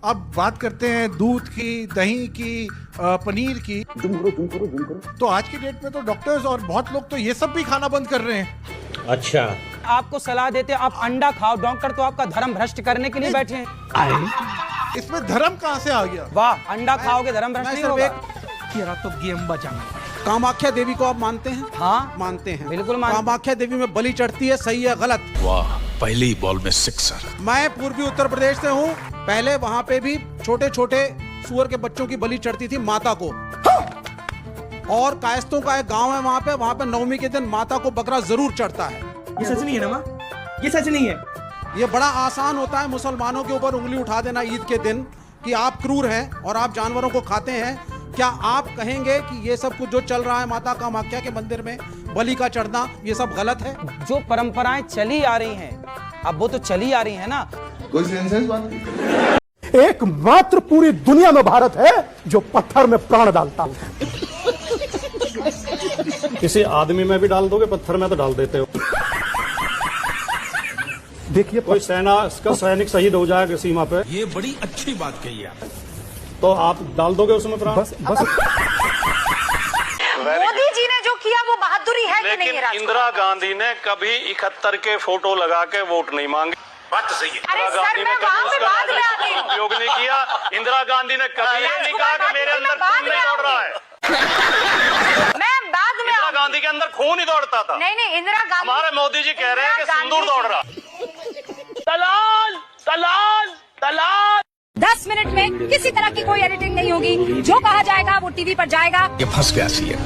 अब बात करते हैं दूध की, दही की, पनीर की। जुम करो। तो आज की डेट में तो डॉक्टर्स और बहुत लोग तो ये सब भी खाना बंद कर रहे हैं। अच्छा, आपको सलाह देते हैं आप अंडा खाओ, डॉक्टर तो आपका धर्म भ्रष्ट करने के लिए बैठे हैं। इसमें धर्म कहाँ से आ गया? वाह, अंडा खाओगे धर्म भ्रष्ट नहीं होगा। तेरा तो गेम बचा। कामाख्या देवी को आप मानते हैं? हाँ मानते हैं, बिल्कुल मानते। कामाख्या देवी में बलि चढ़ती है, सही है गलत? वाह, पहली बॉल में सिक्सर। मैं पूर्वी उत्तर प्रदेश से हूँ। पहले वहाँ पे भी छोटे छोटे सुअर के बच्चों की बलि चढ़ती थी माता को। और कायस्तों का एक गांव है वहाँ पे नवमी के दिन माता को बकरा जरूर चढ़ता है। ये सच नहीं है ना माँ? ये सच नहीं है। ये बड़ा आसान होता है मुसलमानों के ऊपर उंगली उठा देना ईद के दिन कि आप क्रूर हैं और आप जानवरों को खाते हैं। क्या आप कहेंगे कि ये सब कुछ जो चल रहा है माता कामाख्या के मंदिर में बलि का चढ़ना, ये सब गलत है? जो परंपराएं चली आ रही हैं, अब वो तो चली आ रही है ना। कोई सेंसेस बात नहीं। एकमात्र पूरी दुनिया में भारत है जो पत्थर में प्राण डालता है। किसी आदमी में भी डाल दोगे, पत्थर में तो डाल देते हो। देखिए, कोई सेना का सैनिक शहीद हो जाएगा सीमा पे, ये बड़ी अच्छी बात कही आप। तो आप डाल दोगे उसमें प्राण? बस मोदी जी ने जो किया वो बहादुरी है कि नहीं? लेकिन इंदिरा गांधी ने कभी 71 के फोटो लगा के वोट नहीं मांगे। बात तो सही है। अरे सर, मैं वहाँ पे बाद में आती हूँ। उपयोग नहीं किया। इंदिरा गांधी ने कभी ये नहीं कहा कि मेरे अंदर खून नहीं दौड़ रहा है। मैं बाद में इंदिरा गांधी के अंदर खून ही दौड़ता था। नहीं, इंदिरा गांधी। हमारे मोदी जी कह रहे हैं कि सिंदूर दौड़ रहा। दलाल दलाल दलाल। 10 मिनट में किसी तरह की कोई एडिटिंग नहीं होगी। जो कहा जाएगा वो टीवी पर जाएगा। ये फंस गया सी है,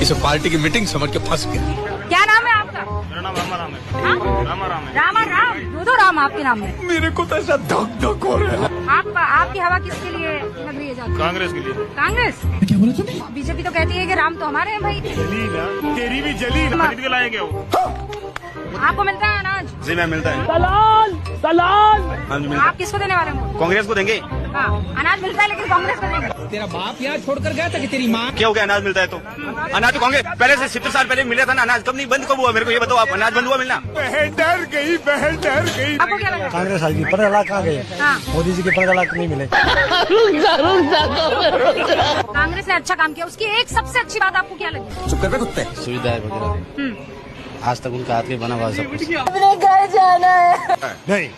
इसे पार्टी की मीटिंग समझ के फंस गया। क्या नाम है आपका? मेरा नाम रामा राम है। हाँ? रामा राम है। रामा राम, दो राम आपके नाम में। मेरे को तो ऐसा धक धक हो रहा है। आपकी हवा किसके लिए लग रही है ज्यादा? कांग्रेस के लिए। कांग्रेस? क्या बोला तुमने? बीजेपी तो कहती है कि राम तो हमारे हैं भाई। तेरी भी जली खरीद के लाएंगे वो। आपको मिलता है अनाज? जी मैं मिलता है। दलाल दलाल। आप किसको देने वाले हैं? कांग्रेस को देंगे। हाँ, अनाज मिलता है लेकिन कांग्रेस को देंगे। तेरा बाप यहाँ छोड़कर गया था कि तेरी माँ? क्या हो गया? अनाज मिलता है तो अनाज तो कांग्रेस पहले से 70 साल पहले मिला था ना। अनाज कब नहीं बंद कब हुआ? मेरे को ये बताओ आप। अनाज बंद हुआ मिलना? बहन डर गई। आपको क्या लगा? कांग्रेस आएगी, 15 लाख आ गए। हाँ। मोदी जी के 15 लाख नहीं मिले। कांग्रेस ने अच्छा काम किया। उसकी एक सबसे अच्छी बात आपको क्या लगी? चुप कर बे कुत्ते। सुविधाएं वगैरह आज तक उनका हाथ के बना हुआ सब कुछ। अपने घर जाना है। नहीं।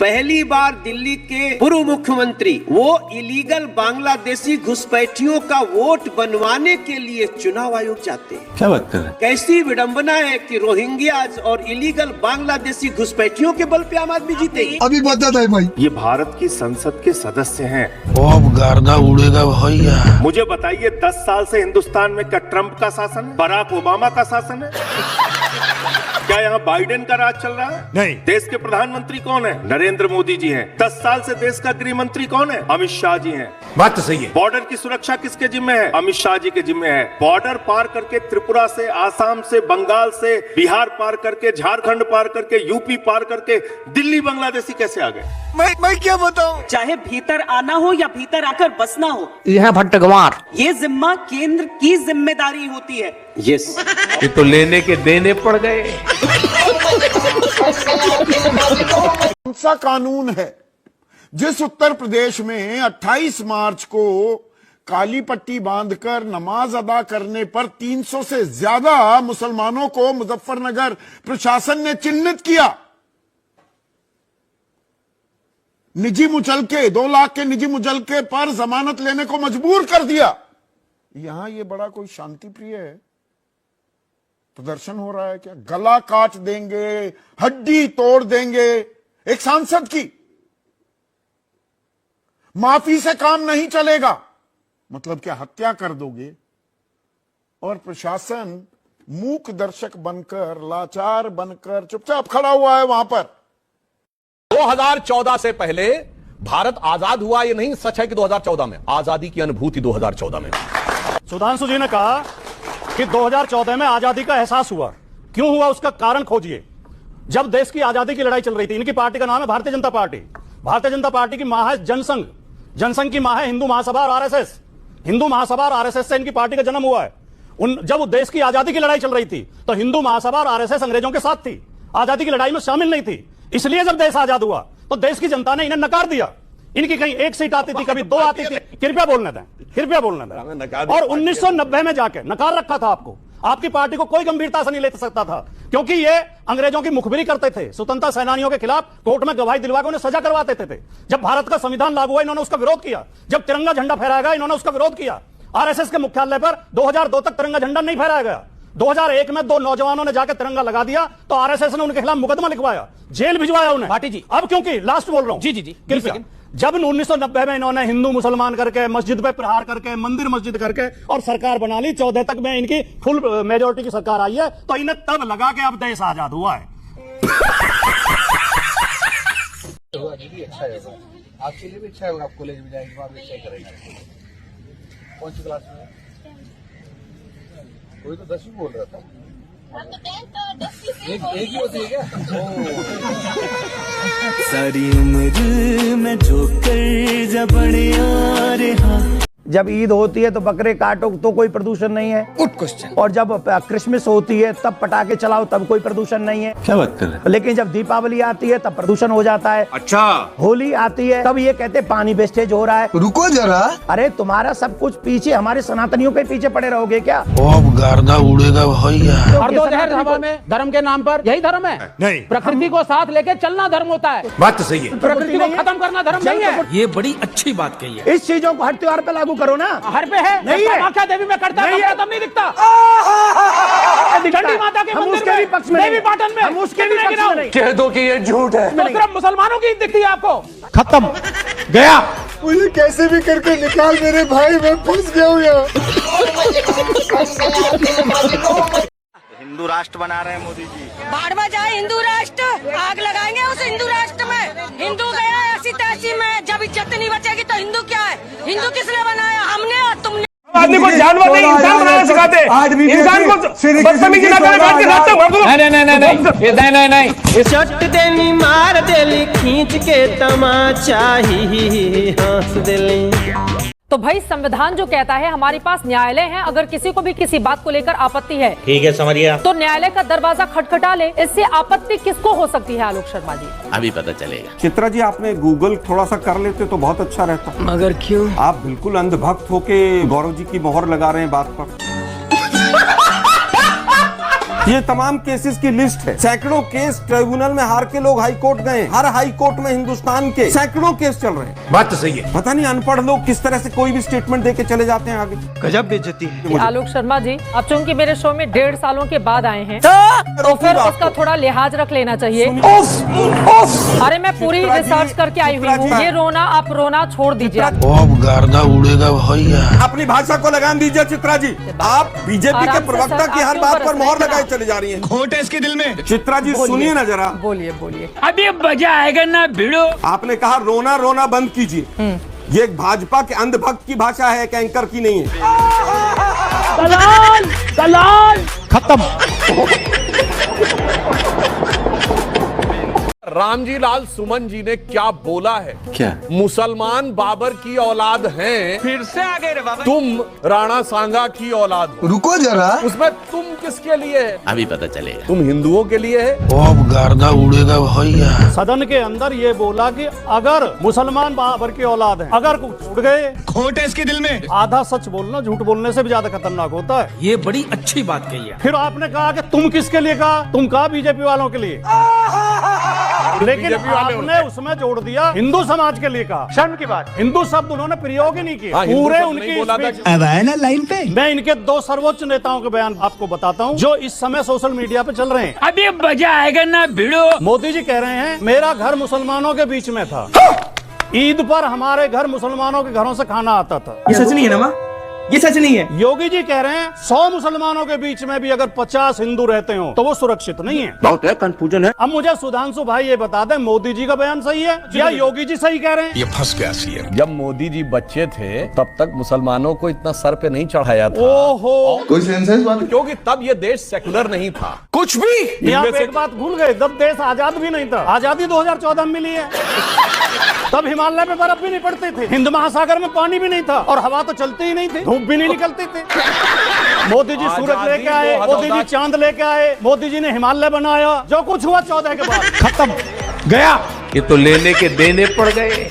पहली बार दिल्ली के पूर्व मुख्यमंत्री वो इलीगल बांग्लादेशी घुसपैठियों का वोट बनवाने के लिए चुनाव आयोग जाते हैं। क्या बात कर रहे हैं? कैसी विडंबना है कि रोहिंग्याज और इलीगल बांग्लादेशी घुसपैठियों के बल पे आम आदमी जीतेगी। अभी बता था भाई। ये भारत की संसद के सदस्य हैं। अब गार्दा उड़ेगा भैया। मुझे बताइए 10 साल से हिंदुस्तान में क्या ट्रंप का शासन है? बराक ओबामा का शासन है? क्या यहाँ बाइडेन का राज चल रहा है? नहीं। देश के प्रधानमंत्री कौन है? नरेंद्र मोदी जी हैं। 10 साल से देश का गृह मंत्री कौन है? अमित शाह जी हैं। बात तो सही है। बॉर्डर की सुरक्षा किसके जिम्मे है? अमित शाह जी के जिम्मे है। बॉर्डर पार करके त्रिपुरा से, आसाम से, बंगाल से, बिहार पार करके, झारखंड पार करके, यूपी पार करके दिल्ली बांग्लादेशी कैसे आ गए? मैं क्या बताऊं? चाहे भीतर आना हो या भीतर आकर बसना हो, यह भट्टगवार। ये जिम्मा केंद्र की जिम्मेदारी होती है। यस, ये तो लेने के देने पड़ गए। कौन सा कानून है जिस उत्तर प्रदेश में 28 मार्च को काली पट्टी बांधकर नमाज अदा करने पर 300 से ज्यादा मुसलमानों को मुजफ्फरनगर प्रशासन ने चिन्हित किया? निजी मुचलके, 2 लाख के निजी मुचलके पर जमानत लेने को मजबूर कर दिया। यहां ये बड़ा कोई शांति प्रिय है? प्रदर्शन हो रहा है क्या? गला काट देंगे, हड्डी तोड़ देंगे एक सांसद की। माफी से काम नहीं चलेगा। मतलब क्या हत्या कर दोगे? और प्रशासन मूक दर्शक बनकर, लाचार बनकर चुपचाप खड़ा हुआ है वहां पर। 2014 से पहले भारत आजाद हुआ, ये नहीं सच है कि 2014 में आजादी की अनुभूति 2014 में। सुधांशु जी ने कहा कि 2014 में आजादी का एहसास हुआ। क्यों हुआ उसका कारण खोजिए। जब देश की आजादी की लड़ाई चल रही थी, इनकी पार्टी का नाम है भारतीय जनता पार्टी। भारतीय जनता पार्टी की मां है जनसंघ, जनसंघ की मां है हिंदू महासभा और आरएसएस। हिंदू महासभा और आरएसएस से इनकी पार्टी का जन्म हुआ है। जब देश की आजादी की लड़ाई चल रही थी तो हिंदू महासभा और आरएसएस अंग्रेजों के साथ थी, आजादी की लड़ाई में शामिल नहीं थी। इसलिए जब देश आजाद हुआ तो देश की जनता ने इन्हें नकार दिया। इनकी कहीं एक सीट आती थी, कभी 2 आती थी। कृपया बोलने दें, कृपया बोलने दें। और 1990 में जाके नकार रखा था आपको, आपकी पार्टी को कोई गंभीरता से नहीं ले सकता था, क्योंकि ये अंग्रेजों की मुखबिरी करते थे, स्वतंत्रता सेनानियों के खिलाफ कोर्ट में गवाही दिलवा के उन्हें सजा करवाते थे। जब भारत का संविधान लागू हुआ इन्होंने उसका विरोध किया, जब तिरंगा झंडा फहराया गया इन्होंने उसका विरोध किया। आरएसएस के मुख्यालय पर 2002 तक तिरंगा झंडा नहीं फहराया गया। 2001 में 2 नौजवानों ने जाकर तिरंगा लगा दिया तो आरएसएस ने उनके खिलाफ मुकदमा लिखवाया, जेल भिजवाया उन्हें। भाटी जी, अब क्योंकि लास्ट बोल रहा हूं, जी कृपया, जब 1990 में इन्होंने हिंदू मुसलमान करके, मस्जिद पे प्रहार करके, मंदिर मस्जिद करके और सरकार बना ली, 14 तक में इनकी फुल मेजोरिटी की सरकार आई है, तो इन्हें तब लगा कि अब देश आजाद हुआ है। आपके लिए भी अच्छा होगा, आप कॉलेज में जाएंगे वहां भी अच्छा करेंगे। कौन सी क्लास में? कोई तो 10वीं बोल रहा था। एक ही होती है क्या? सारी उम्र में जो कर जबड़े आ रहा। जब ईद होती है तो बकरे काटो तो कोई प्रदूषण नहीं है। Good question. और जब क्रिसमस होती है तब पटाखे चलाओ तब कोई प्रदूषण नहीं है। क्या बात कर रहे हैं? लेकिन जब दीपावली आती है तब प्रदूषण हो जाता है। अच्छा, होली आती है तब ये कहते पानी वेस्टेज हो रहा है। रुको जरा, अरे तुम्हारा सब कुछ पीछे, हमारे सनातनियों के पीछे पड़े रहोगे क्या? अब गर्दा उड़ेगा भैया। और दो जहर हवा में धर्म के नाम पर, यही धर्म है? नहीं, प्रकृति को साथ लेके चलना धर्म होता है। बात तो सही है। प्रकृति को खत्म करना धर्म नहीं है। ये बड़ी अच्छी बात कही है। इस चीजों को हर त्योहार पे लागू करो ना। हर पे है, नहीं है। कामाख्या देवी में करता है, तब नहीं दिखता। चंडी माता के हम मंदिर उसके में, भी पक्ष में देवी पाटन में, हम उसके भी पक्ष में नहीं। कह दो कि ये झूठ है। तो सिर्फ मुसलमानों की दिखती है आपको। खत्म, गया। मुझे कैसे भी करके निकाल मेरे भाई, मैं फंस गया हूँ यहाँ। हिंदू राष्ट्र बना रहे हैं मोदी जी। बाड़वा जाए हिंदू राष्ट्र, आग लगाएंगे उस हिंदू राष्ट्र में। हिंदू गया ऐसी तैसी में, जब इज्जत नहीं बचेगी तो हिंदू क्या है? हिंदू किसने बनाया? हमने और तुमने। आदमी को जानवर नहीं इंसान बनाना सिखाते, इंसान को बदतमीजी ना करे, बैठ के नाचते हो। नहीं। चट देनी मार देली, खींच के तमाचा ही हंस देली। तो भाई संविधान जो कहता है हमारे पास न्यायालय है, अगर किसी को भी किसी बात को लेकर आपत्ति है, ठीक है, समझिए। तो न्यायालय का दरवाजा खटखटा ले। इससे आपत्ति किसको हो सकती है आलोक शर्मा जी? अभी पता चलेगा। चित्रा जी, आपने गूगल थोड़ा सा कर लेते तो बहुत अच्छा रहता। मगर क्यों? आप बिल्कुल अंधभक्त होके गौरव जी की मोहर लगा रहे हैं बात पर। ये तमाम केसेस की लिस्ट है। सैकड़ों केस ट्रिब्यूनल में हार के लोग हाई कोर्ट गए। हर हाई कोर्ट में हिंदुस्तान के सैकड़ों केस चल रहे हैं। बात तो सही है। पता नहीं अनपढ़ लोग किस तरह से कोई भी स्टेटमेंट देके चले जाते हैं आगे। गजब बेइज्जती है। आलोक शर्मा जी, अब चूंकि मेरे शो में 1.5 सालों के बाद आए हैं तो फिर उसका थोड़ा लिहाज रख लेना चाहिए। अरे मैं पूरी रिसर्च करके आई हुई हूँ। ये रोना आप रोना छोड़ दीजिए। अब गर्दा उड़ेगा भैया। अपनी भाषा को लगाम दीजिए चित्रा जी। आप बीजेपी के प्रवक्ता की हर बात पर मोहर लगाए चले जा रही हैं। खोट है इसके दिल में। चित्रा जी सुनिए ना जरा। बोलिए बोलिए। अभी मजा आएगा ना भिड़ो। आपने कहा रोना रोना बंद कीजिए। ये एक भाजपा के अंधभक्त की भाषा है, एक एंकर की नहीं है। दलाल दलाल। खत्म। रामजी लाल सुमन जी ने क्या बोला है? क्या? मुसलमान बाबर की औलाद हैं, फिर से आ गए रे बाबा। तुम राणा सांगा की औलाद हो। रुको जरा, उसमें तुम किसके लिए है? अभी पता चलेगा। तुम हिंदुओं के लिए है। अब गर्दा उड़ेगा भैया। सदन के अंदर ये बोला कि अगर मुसलमान बाबर की औलाद है, अगर कुछ छूट गए। खोट है इसके दिल में। आधा सच बोलना झूठ बोलने से भी ज्यादा खतरनाक होता है। ये बड़ी अच्छी बात कही है। फिर आपने कहा कि तुम किसके लिए कहा? तुम कहा बीजेपी वालों के लिए, लेकिन आपने उसमें जोड़ दिया हिंदू समाज के लिए कहा। शर्म की बात, हिंदू शब्द उन्होंने प्रयोग ही नहीं किया। पूरे उनकी अब आए ना लाइन पे। मैं इनके 2 सर्वोच्च नेताओं के बयान आपको बताता हूं जो इस समय सोशल मीडिया पे चल रहे हैं। अभी मजा आएगा ना भिड़ो। मोदी जी कह रहे हैं मेरा घर मुसलमानों के बीच में था। ईद पर हमारे घर मुसलमानों के घरों से खाना आता था। ये सच नहीं है ना माँ? ये सच नहीं है। योगी जी कह रहे हैं 100 मुसलमानों के बीच में भी अगर 50 हिंदू रहते हो तो वो सुरक्षित नहीं है। बहुत है, कंफ्यूजन है। अब मुझे सुधांशु भाई ये बता दें, मोदी जी का बयान सही है या योगी जी सही कह रहे हैं? ये फंस गया सीएम। जब मोदी जी बच्चे थे तब तक मुसलमानों को इतना सर पे नहीं चढ़ाया था। ओहो, कोई सेंसेस वाला? क्योंकि तब ये देश सेकुलर नहीं था। कुछ भी। यहाँ पे एक बात भूल गए, तब देश आजाद भी नहीं था। आजादी 2014 में मिली है। तब हिमालय में बर्फ भी नहीं पड़ती थी, हिंद महासागर में पानी भी नहीं था और हवा तो चलती ही नहीं थी, धूप भी नहीं निकलती थी। मोदी जी सूरज लेके आए, मोदी जी चांद लेके आए, मोदी जी ने हिमालय बनाया। जो कुछ हुआ 14 के बाद खत्म, गया। ये तो लेने के देने पड़ गए।